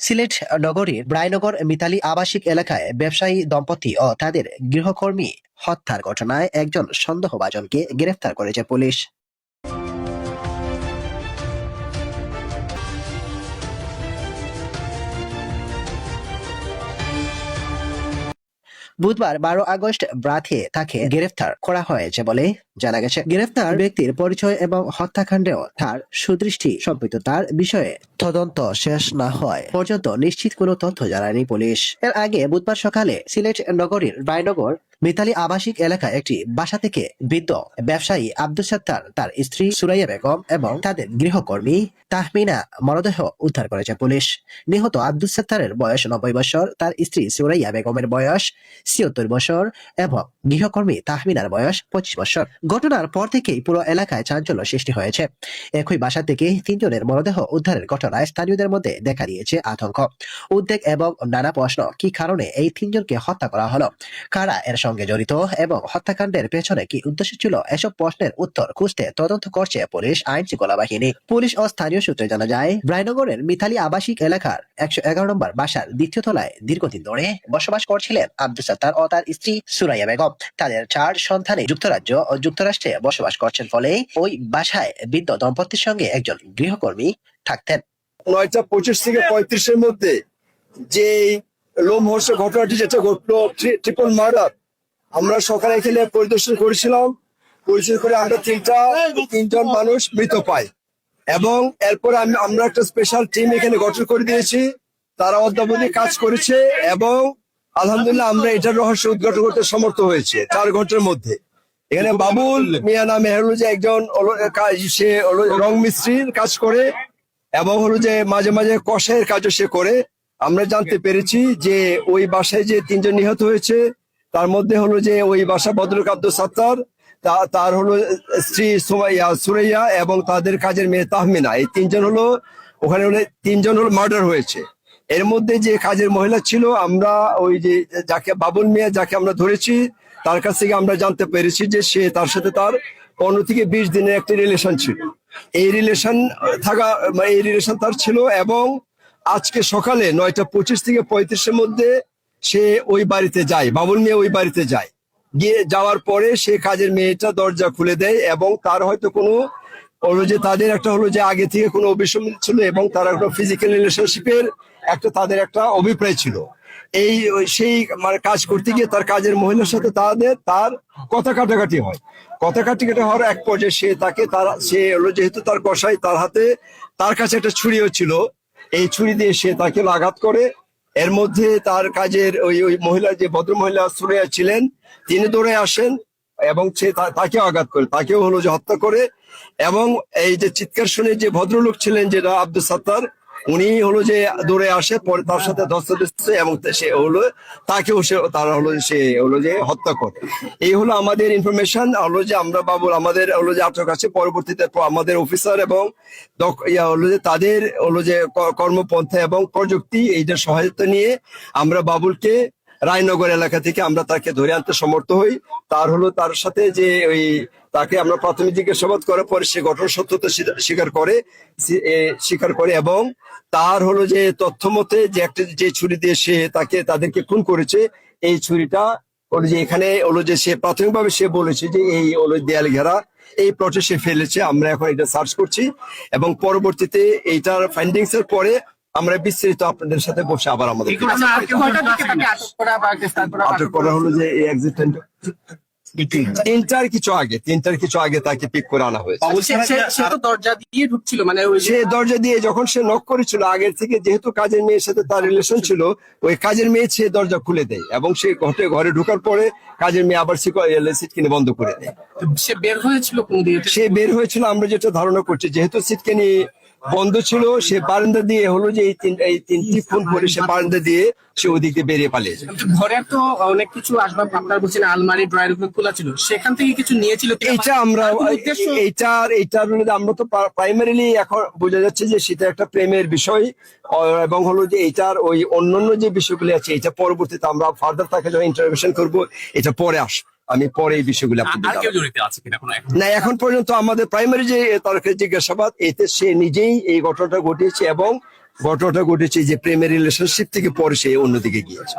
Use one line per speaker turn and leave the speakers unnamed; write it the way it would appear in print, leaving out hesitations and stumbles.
সিলেট নগরীর ব্রায়নগর মিতালী আবাসিক এলাকায় ব্যবসায়ী দম্পতি ও তাদের গৃহকর্মী হত্যার ঘটনায় একজন সন্দেহভাজনকে গ্রেফতার করেছে পুলিশ। বুধবার 12 আগস্ট রাতে তাকে গ্রেফতার করা হয়েছে বলে জানা গেছে। গ্রেফতার ব্যক্তির পরিচয় এবং হত্যাকাণ্ডেও তার সুদৃষ্টি সম্পৃক্ততার বিষয়ে তদন্ত শেষ না হয় পর্যন্ত নিশ্চিত কোনো তথ্য জানায়নি পুলিশ। এর আগে বুধবার সকালে সিলেট নগরীর রায়নগর মিতালী আবাসিক এলাকায় একটি বাসা থেকে বৃদ্ধ ব্যবসায়ী আব্দুস সাত্তার, তার স্ত্রী সুরাইয়া বেগম এবং তাদের গৃহকর্মী তাহমিনা মরদেহ উদ্ধার করেছে পুলিশ। নিহত আব্দুস সাত্তারের বয়স 90 বছর, তার স্ত্রী সুরাইয়া বেগমের বয়স 76 বছর এবং গৃহকর্মী তাহমিনার বয়স 25 বছর। ঘটনার পর থেকেই পুরো এলাকায় চাঞ্চল্য সৃষ্টি হয়েছে। একই বাসা থেকে 3 জনের মরদেহ উদ্ধারের ঘটনায় স্থানীয়দের মধ্যে দেখা দিয়েছে আতঙ্ক, উদ্বেগ এবং নানা প্রশ্ন। কি কারণে এই 3 জনকে হত্যা করা হলো, কারা এর সঙ্গে জড়িত এবং হত্যাকাণ্ডের পেছনে কি উদ্দেশ্য ছিল, এসব প্রশ্নের উত্তর খুঁজতে তদন্ত করছে পুলিশ আইন শৃঙ্খলা বাহিনী। পুলিশ ও স্থানীয় সূত্রে জানা যায়, রায়নগরের মিতালী আবাসিক এলাকার 111 নম্বর বাসার দ্বিতীয় তলায় দীর্ঘদিন ধরে বসবাস করছিলেন আব্দুস সাত্তার ও তার স্ত্রী সুরাইয়া বেগম। তাদের 4 সন্তানে যুক্তরাজ্য ও যুক্তরাষ্ট্রে বসবাস করছেন ফলে ওই বাসায় বৃদ্ধ দম্পতির সঙ্গে একজন গৃহকর্মী থাকতেন।
9:25 থেকে 35-এর মধ্যে যে লোমহর্ষ ঘটনাটি যেটা ঘটলো, ট্রিপল মার্ডার, আমরা সকালে এখানে পরিদর্শন করেছিলাম। পরিদর্শন করে আমরা 3জন মানুষ মৃত পাই এবং এরপরে আমরা একটা স্পেশাল টিম এখানে গঠন করে দিয়েছি। তারা অদ্যাবধি কাজ করেছে এবং আলহামদুলিল্লাহ আমরা এটার রহস্য উদ্ঘাটন করতে সমর্থ হয়েছে 4 ঘন্টার মধ্যে। এখানে বাবুল মিয়া নামে হলো যে একজন সে রং মিস্ত্রির কাজ করে এবং হলো যে মাঝে মাঝে কষাইয়ের কাজও সে করে। আমরা জানতে পেরেছি যে ওই বাসায় যে 3 জন নিহত হয়েছে তার মধ্যে হলো যে ওই বাসা ভদ্রলোক আব্দুস সাত্তার, তার হলো স্ত্রী সুরাইয়া এবং তাদের কাজের মেয়ে তাহমিনা, এই 3 জন হলো ওখানে হলো 3 জন হলো মার্ডার হয়েছে। এর মধ্যে যে কাজের মহিলা ছিল, আমরা ওই যে যাকে বাবুল মিয়া যাকে আমরা ধরেছি তার কাছ থেকে আমরা জানতে পেরেছি যে সে তার সাথে তার 15 থেকে 20 দিনের একটা রিলেশন ছিল। এই রিলেশন তার ছিল এবং আজকে সকালে 9:25 থেকে 35-এর মধ্যে সে ওই বাড়িতে যায়, বাবুল মিয়া ওই বাড়িতে যায়। যাওয়ার পরে সে কাজের মেয়েটা দরজা খুলে দেয় এবং তার হয়তো কোনো হলো যে তাদের একটা হলো যে আগে থেকে কোনো অভিসম্মিল ছিল এবং তার একটা ফিজিক্যাল রিলেশনশিপের একটা তাদের একটা অভিপ্রায় ছিল। সেই মানে কাজ করতে গিয়ে তার কাজের মহিলার সাথে তার কথা কাটাকাটি হয়। কথা কাটাকাটি হওয়ার এক পর্যায়ে সে হলো যেহেতু তার কষাই, তার হাতে তার কাছে একটা ছুরিও ছিল। এই ছুরি দিয়ে সে তাকে আঘাত করে। এর মধ্যে তার কাজের ওই মহিলা, যে ভদ্র মহিলা সুরাইয়া ছিলেন, তিনি দৌড়ে আসেন এবং সে তাকেও আঘাত করে, তাকেও হলো যে হত্যা করে। এবং এই যে চিৎকার শুনে যে ভদ্রলোক ছিলেন যেটা আব্দুস সাত্তার, উনি হলো যে দৌড়ে আসে, পরে তার সাথে ধস্তাধস্তি এবং সে হলো তাকেও তারা হলো সে হলো যে হত্যা করে। এই হলো আমাদের ইনফরমেশন। হলো যে আমরা বাবুল আমাদের হলো যে আটক আছে। পরবর্তীতে আমাদের অফিসার এবং হলো যে তাদের হলো যে কর্মপন্থা এবং প্রযুক্তি এইটার সহায়তা নিয়ে আমরা বাবুলকে রায়নগর এলাকা থেকে আমরা তাকে ধরে আনতে সমর্থ হই। তার সাথে যে তাকে আমরা প্রাথমিক জিজ্ঞাসাবাদ করার পরে সে ঘটনার সত্যতা স্বীকার করে এবং তার হলো যে তথ্য মতে যে ছুরি দিয়ে সে তাদেরকে খুন করেছে, এই ছুরিটা হলো যে এখানে হলো যে সে প্রাথমিকভাবে সে বলেছে যে এই হলো দেয়াল ঘেরা এই প্লটে সে ফেলেছে। আমরা এখন এটা সার্চ করছি এবং পরবর্তীতে এইটার ফাইন্ডিংস এর পরে আমরা বিস্তারিত আপনাদের সাথে বসে আবার আমাদের আটক করা হলো যে এই এক্সিডেন্ট 3টার কিছু আগে তাকে পিক করে আনা হয়েছে। সে দরজা দিয়ে যখন সে নক করেছিল আগের থেকে, যেহেতু কাজের মেয়ের সাথে তার রিলেশন ছিল, ওই কাজের মেয়ে সে দরজা খুলে দেয় এবং সে ঘরে ঢোকার পরে কাজের মেয়ে আবার সিট কিনে বন্ধ করে দেয়। সে বের হয়েছিল আমরা যেটা ধারণা করছি, যেহেতু সিটকানি বন্ধ ছিল, সে বারান্দা দিয়ে হলো যে এই 3টি ফোন করে সে বারান্দা দিয়ে সে ওদিকে বেরিয়ে পালিয়েছে।
ঘরে তো অনেক কিছু আসবাব আপনার বলছেন আলমারি ড্রয়ার খোলা ছিল, সেখান থেকে কিছু নিয়েছিল।
এইটার আমরা তো প্রাইমারিলি এখন বোঝা যাচ্ছে যে সেটা একটা প্রেমের বিষয় এবং হলো যে এইটার ওই অন্যান্য যে বিষয়গুলি আছে এটা পরবর্তীতে আমরা ফার্দার তাকে যখন ইন্টারভেনশন করবো এটা পরে আমি পরে এই বিষয়গুলো না, এখন পর্যন্ত আমাদের প্রাইমারি যে তার জিজ্ঞাসাবাদ এতে সে নিজেই এই ঘটনাটা ঘটিয়েছে এবং ঘটনাটা ঘটেছে যে প্রেমের রিলেশনশিপ থেকে পরে সে অন্যদিকে গিয়েছে।